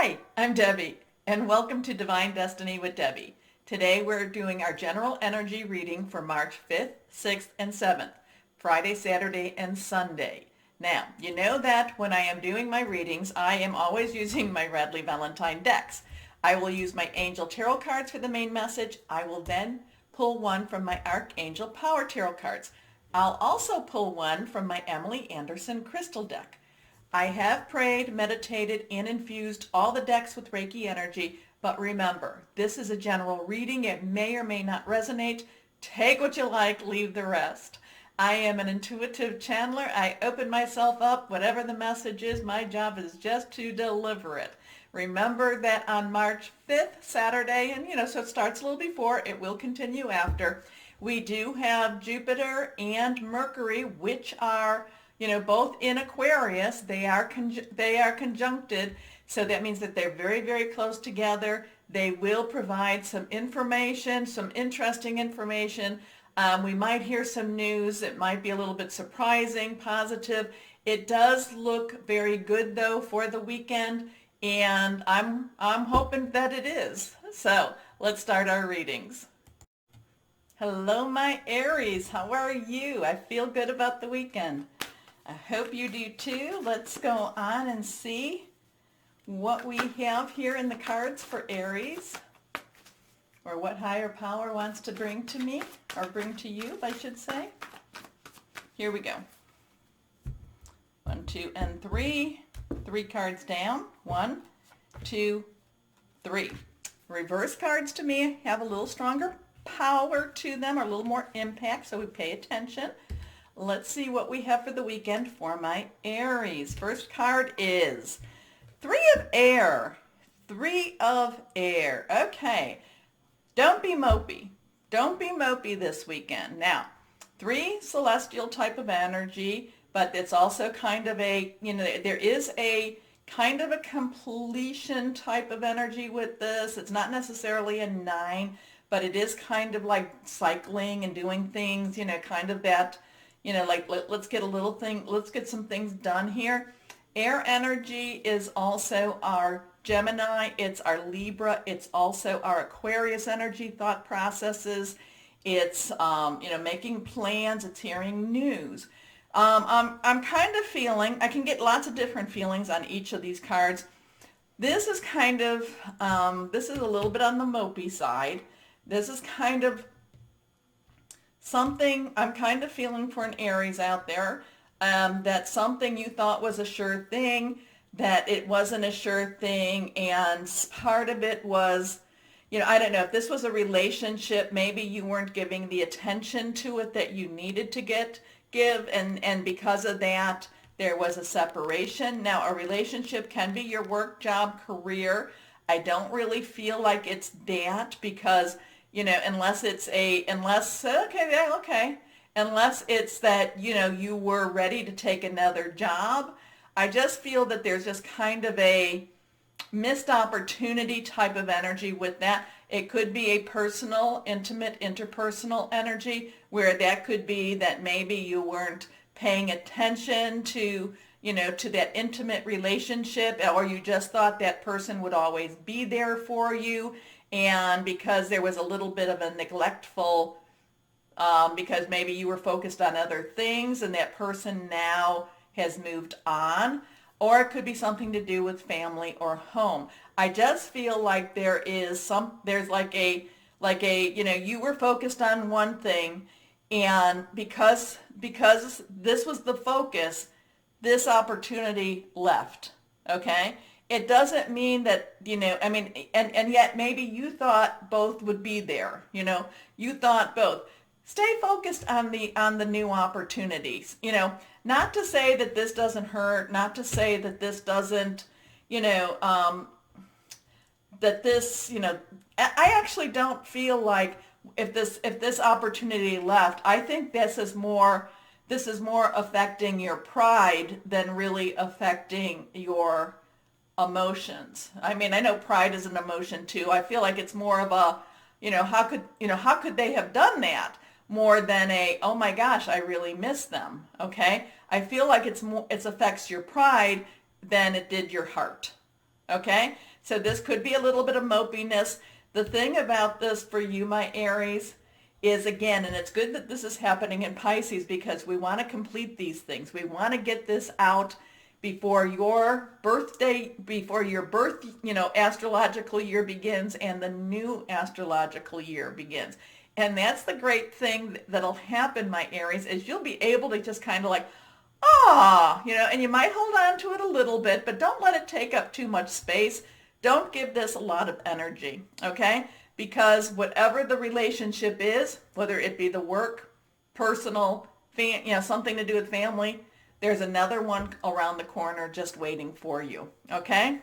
Hi, I'm Debbie, and welcome to Divine Destiny with Debbie. Today we're doing our general energy reading for March 5th, 6th, and 7th, Friday, Saturday, and Sunday. Now, you know that when I am doing my readings, I am always using my Redley Valentine decks. I will use my Angel Tarot cards for the main message. I will then pull one from my Archangel Power Tarot cards. I'll also pull one from my Emily Anderson Crystal deck. I have prayed, meditated, and infused all the decks with Reiki energy, but remember, this is a general reading. It may or may not resonate. Take what you like, leave the rest. I am an intuitive channeler. I open myself up. Whatever the message is, my job is just to deliver it. Remember that on March 5th, Saturday, and so it starts a little before, it will continue after. We do have Jupiter and Mercury, which are both in Aquarius. They are conjuncted, so that means that they're very, very close together. They will provide some information, some interesting information. We might hear some news that might be a little bit surprising, positive. It does look very good though for the weekend, and I'm hoping that it is. So let's start our readings. Hello, my Aries. How are you? I feel good about the weekend. I hope you do too. Let's go on and see what we have here in the cards for Aries, or what higher power wants to bring to me, or bring to you, I should say. Here we go. 1, 2, and 3. 3 cards down. 1, 2, 3. Reverse cards to me have a little stronger power to them, or a little more impact, so we pay attention. Let's see what we have for the weekend for my Aries. First card is 3 of Air. 3 of Air. Okay. Don't be mopey. Don't be mopey this weekend. Now, 3 celestial type of energy, but it's also kind of a, there is a kind of a completion type of energy with this. It's not necessarily a 9, but it is kind of like cycling and doing things, kind of that, like let's get some things done here. Air energy is also our Gemini, it's our Libra, it's also our Aquarius energy, thought processes. It's, making plans, it's hearing news. I'm kind of feeling, I can get lots of different feelings on each of these cards. This is kind of, this is a little bit on the mopey side. This is kind of something I'm kind of feeling for an Aries out there, that something you thought was a sure thing, that it wasn't a sure thing, and part of it was, I don't know, if this was a relationship, maybe you weren't giving the attention to it that you needed to give, and because of that, there was a separation. Now, a relationship can be your work, job, career. I don't really feel like it's that, because unless it's unless it's that, you were ready to take another job. I just feel that there's just kind of a missed opportunity type of energy with that. It could be a personal, intimate, interpersonal energy, where that could be that maybe you weren't paying attention to, to that intimate relationship, or you just thought that person would always be there for you. And because there was a little bit of a neglectful, because maybe you were focused on other things and that person now has moved on, or it could be something to do with family or home. I just feel like there's like a, you were focused on one thing, and because this was the focus, this opportunity left, okay? It doesn't mean that, and yet maybe you thought both would be there, you thought both. Stay focused on the new opportunities, not to say that this doesn't hurt, not to say that this doesn't, that this, I actually don't feel like if this opportunity left, I think this is more affecting your pride than really affecting your emotions. I mean, I know pride is an emotion too. I feel like it's more of a, how could they have done that, more than a, oh my gosh, I really miss them. Okay? I feel like it affects your pride than it did your heart. Okay? So this could be a little bit of mopiness. The thing about this for you, my Aries, is again, and it's good that this is happening in Pisces because we want to complete these things. We want to get this out before your birthday, before your birth, astrological year begins and the new astrological year begins. And that's the great thing that'll happen, my Aries, is you'll be able to just kind of like, and you might hold on to it a little bit, but don't let it take up too much space. Don't give this a lot of energy, okay? Because whatever the relationship is, whether it be the work, personal, something to do with family, there's another one around the corner just waiting for you, okay?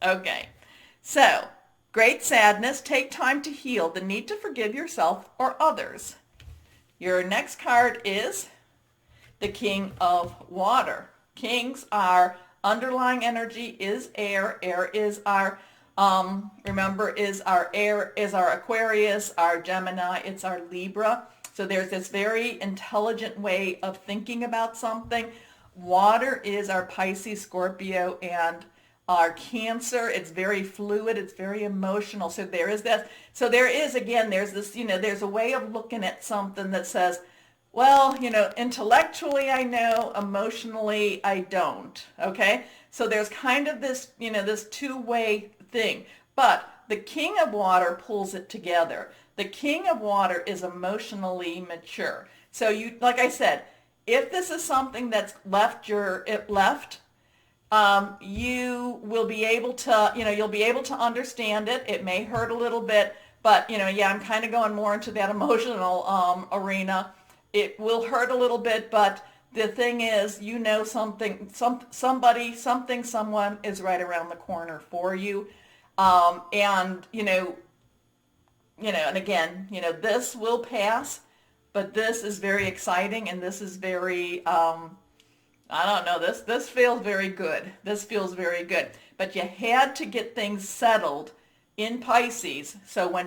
Okay. So, great sadness. Take time to heal the need to forgive yourself or others. Your next card is the King of Water. Kings are underlying energy is air. Air is our is our air, is our Aquarius, our Gemini, it's our Libra. So there's this very intelligent way of thinking about something. Water is our Pisces, Scorpio, and our Cancer. It's very fluid. It's very emotional. So there is that. So there is, again, there's this, there's a way of looking at something that says, well, intellectually I know, emotionally I don't. Okay? So there's kind of this, this two-way thing. But the King of Water pulls it together. The King of Water is emotionally mature. So you, like I said, if this is something that's left, you will be able to, you'll be able to understand it. It may hurt a little bit, but, I'm kind of going more into that emotional arena. It will hurt a little bit, but the thing is, someone is right around the corner for you. And again, this will pass, but this is very exciting, and this is very, I don't know, this feels very good. This feels very good. But you had to get things settled in Pisces. So when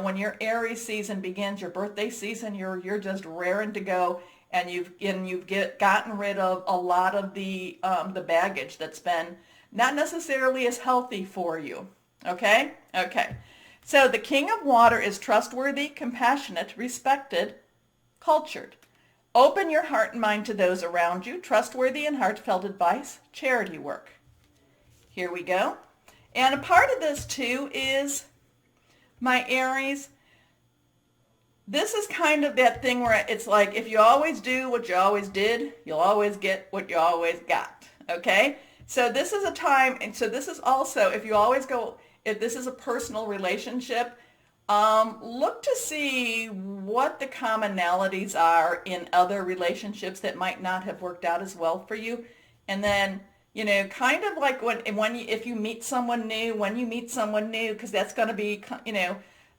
when your Aries season begins, your birthday season, you're just raring to go, and you've gotten rid of a lot of the baggage that's been not necessarily as healthy for you. Okay? Okay. So the King of Water is trustworthy, compassionate, respected, cultured. Open your heart and mind to those around you. Trustworthy and heartfelt advice, charity work. Here we go. And a part of this too is, my Aries, this is kind of that thing where it's like, if you always do what you always did, you'll always get what you always got. Okay? So this is a time, and so this is also, if this is a personal relationship, look to see what the commonalities are in other relationships that might not have worked out as well for you. And then, kind of like if you meet someone new, because that's going to be,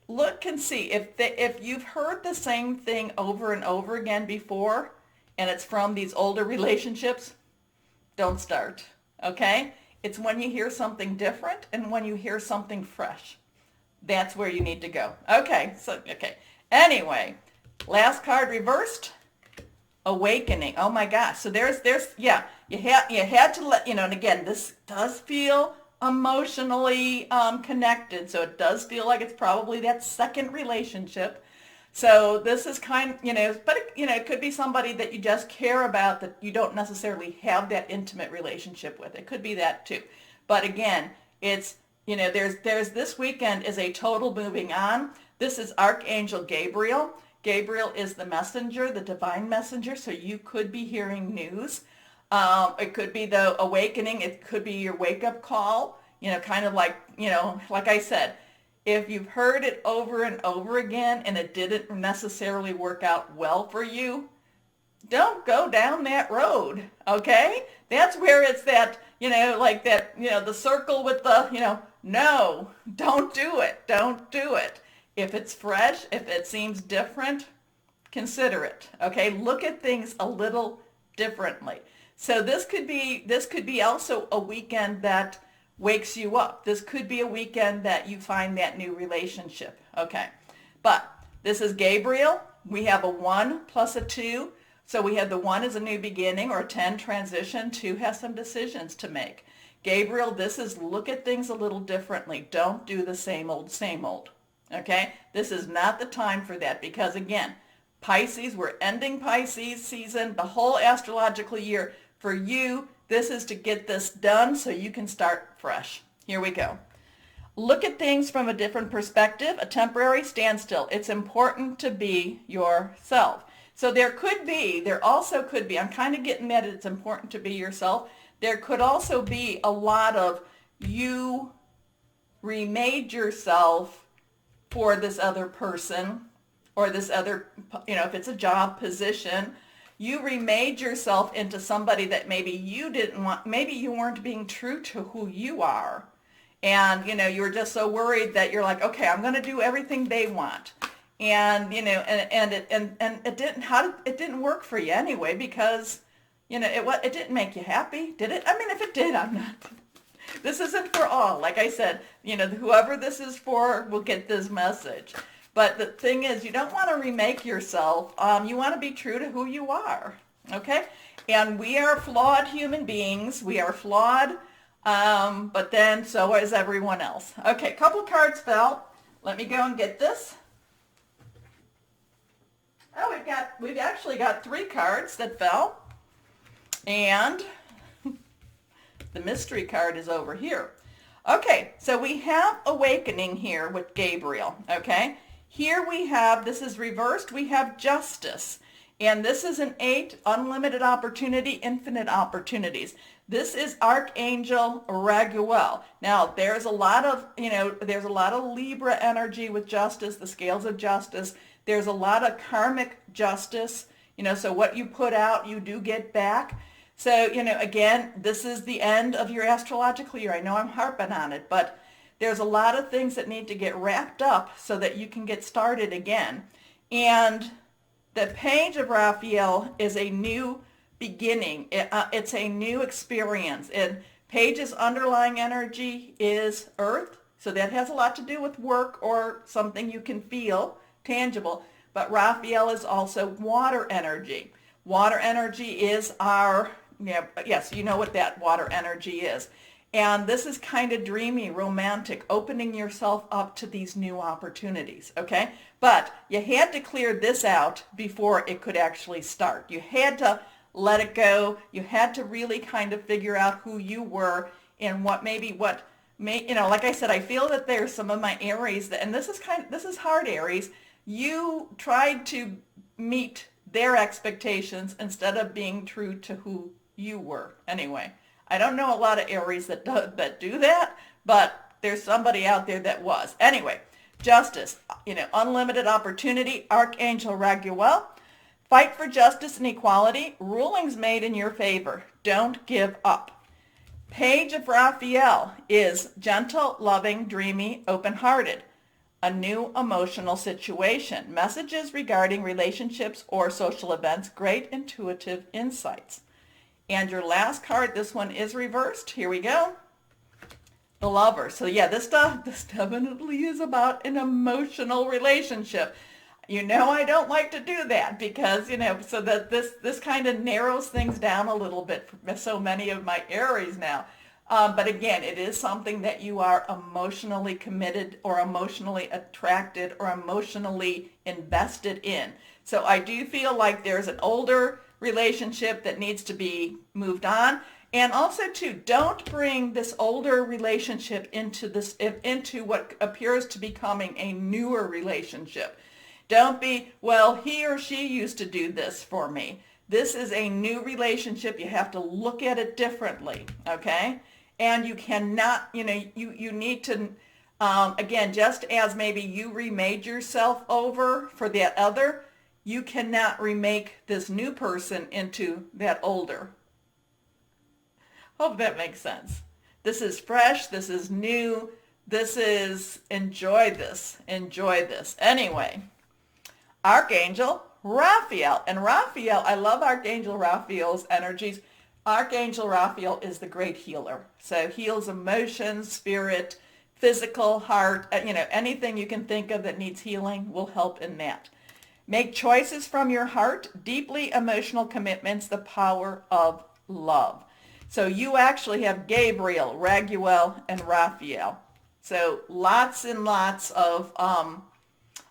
look and see if you've heard the same thing over and over again before, and it's from these older relationships, don't start. Okay? It's when you hear something different and when you hear something fresh. That's where you need to go. Okay. Anyway, last card reversed. Awakening. Oh my gosh. So you had to let, and again, this does feel emotionally connected. So it does feel like it's probably that second relationship. So this is but it could be somebody that you just care about that you don't necessarily have that intimate relationship with. It could be that too. But again, it's, there's this weekend is a total moving on. This is Archangel Gabriel. Gabriel is the messenger, the divine messenger. So you could be hearing news. It could be the awakening. It could be your wake-up call. Kind of like, like I said, if you've heard it over and over again and it didn't necessarily work out well for you, don't go down that road, okay? That's where it's that, like that, the circle with the, no, don't do it. Don't do it. If it's fresh, if it seems different, consider it, okay? Look at things a little differently. So this could be also a weekend that wakes you up. This could be a weekend that you find that new relationship. Okay. But this is Gabriel. We have a 1 plus a 2. So we have the 1 is a new beginning, or 10 transition. 2 has some decisions to make. Gabriel, this is look at things a little differently. Don't do the same old, same old. Okay? This is not the time for that because, again, Pisces, we're ending Pisces season, the whole astrological year. For you, this is to get this done so you can start fresh. Here we go. Look at things from a different perspective, a temporary standstill. It's important to be yourself. So there also could be, I'm kind of getting that it's important to be yourself. There could also be a lot of you remade yourself for this other person or this other, if it's a job position, you remade yourself into somebody that maybe you didn't want, maybe you weren't being true to who you are. And, you were just so worried that you're like, okay, I'm going to do everything they want. And, it didn't work for you anyway because, it didn't make you happy, did it? I mean, if it did, I'm not. This isn't for all. Like I said, whoever this is for will get this message. But the thing is, you don't want to remake yourself. You want to be true to who you are, okay? And we are flawed human beings. We are flawed. But then so is everyone else. Okay, a couple cards fell. Let me go and get this. Oh, we've actually got 3 cards that fell. And the mystery card is over here. Okay, so we have awakening here with Gabriel, okay? Here we have, this is reversed, we have justice. And this is an 8, unlimited opportunity, infinite opportunities. This is Archangel Raguel. Now, there's a lot of Libra energy with justice, the scales of justice. There's a lot of karmic justice, so what you put out, you do get back. So, again, this is the end of your astrological year. I know I'm harping on it, but there's a lot of things that need to get wrapped up so that you can get started again. And the page of Raphael is a new beginning. It's a new experience. And Page's underlying energy is earth, so that has a lot to do with work or something you can feel, tangible. But Raphael is also water energy. Water energy is yes, you know what that water energy is. And this is kind of dreamy, romantic, opening yourself up to these new opportunities, okay? But you had to clear this out before it could actually start. You had to let it go. You had to really kind of figure out who you were and like I said, I feel that there's some of my Aries, and this is hard, Aries. You tried to meet their expectations instead of being true to who you were. Anyway, I don't know a lot of Aries that do that, but there's somebody out there that was. Anyway, justice, unlimited opportunity, Archangel Raguel. Fight for justice and equality. Rulings made in your favor. Don't give up. Page of Raphael is gentle, loving, dreamy, open-hearted. A new emotional situation. Messages regarding relationships or social events. Great intuitive insights. And your last card, this one is reversed. Here we go. The Lover. So yeah, this definitely is about an emotional relationship. I don't like to do that because, so that this kind of narrows things down a little bit for so many of my Aries now. But again, it is something that you are emotionally committed or emotionally attracted or emotionally invested in. So I do feel like there's an older relationship that needs to be moved on. And also, too, don't bring this older relationship into what appears to becoming a newer relationship. Don't be, well, he or she used to do this for me. This is a new relationship. You have to look at it differently, okay? And you cannot, you need to, again, just as maybe you remade yourself over for that other, you cannot remake this new person into that older. Hope that makes sense. This is fresh. This is new. Enjoy this. Enjoy this. Anyway, Archangel Raphael. And Raphael, I love Archangel Raphael's energies. Archangel Raphael is the great healer. So heals emotions, spirit, physical, heart, anything you can think of that needs healing will help in that. Make choices from your heart, deeply emotional commitments, the power of love. So you actually have Gabriel, Raguel, and Raphael. So lots and lots of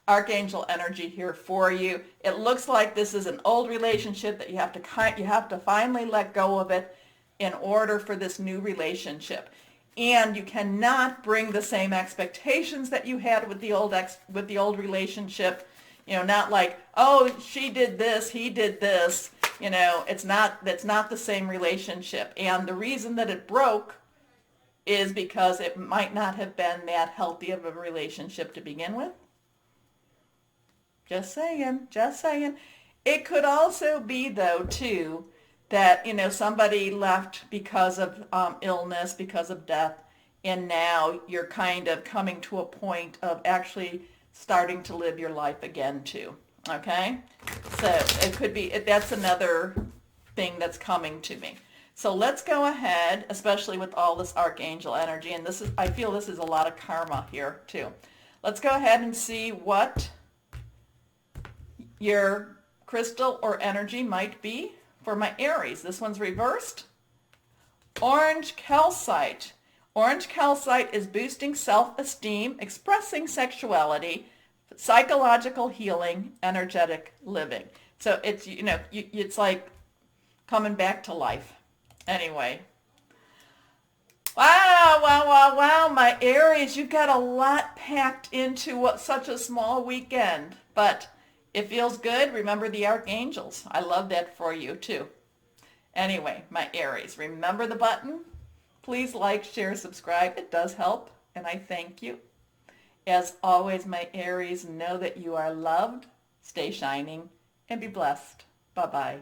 archangel energy here for you. It looks like this is an old relationship that you have to finally let go of it in order for this new relationship. And you cannot bring the same expectations that you had with the old relationship. Not like, oh, she did this, he did this. That's not the same relationship. And the reason that it broke is because it might not have been that healthy of a relationship to begin with. Just saying, just saying. It could also be, though, too, that, somebody left because of illness, because of death, and now you're kind of coming to a point of actually starting to live your life again, too. Okay? So it could be, that's another thing that's coming to me. So let's go ahead, especially with all this archangel energy, and I feel this is a lot of karma here, too. Let's go ahead and see what your crystal or energy might be for my Aries. This one's reversed. Orange calcite. Orange calcite is boosting self-esteem, expressing sexuality, psychological healing, energetic living. So it's, it's like coming back to life. Anyway. Wow, wow, wow, wow, my Aries, you got a lot packed into such a small weekend. But it feels good. Remember the archangels. I love that for you too. Anyway, my Aries, remember the button? Please like, share, subscribe. It does help, and I thank you. As always, my Aries, know that you are loved. Stay shining and be blessed. Bye-bye.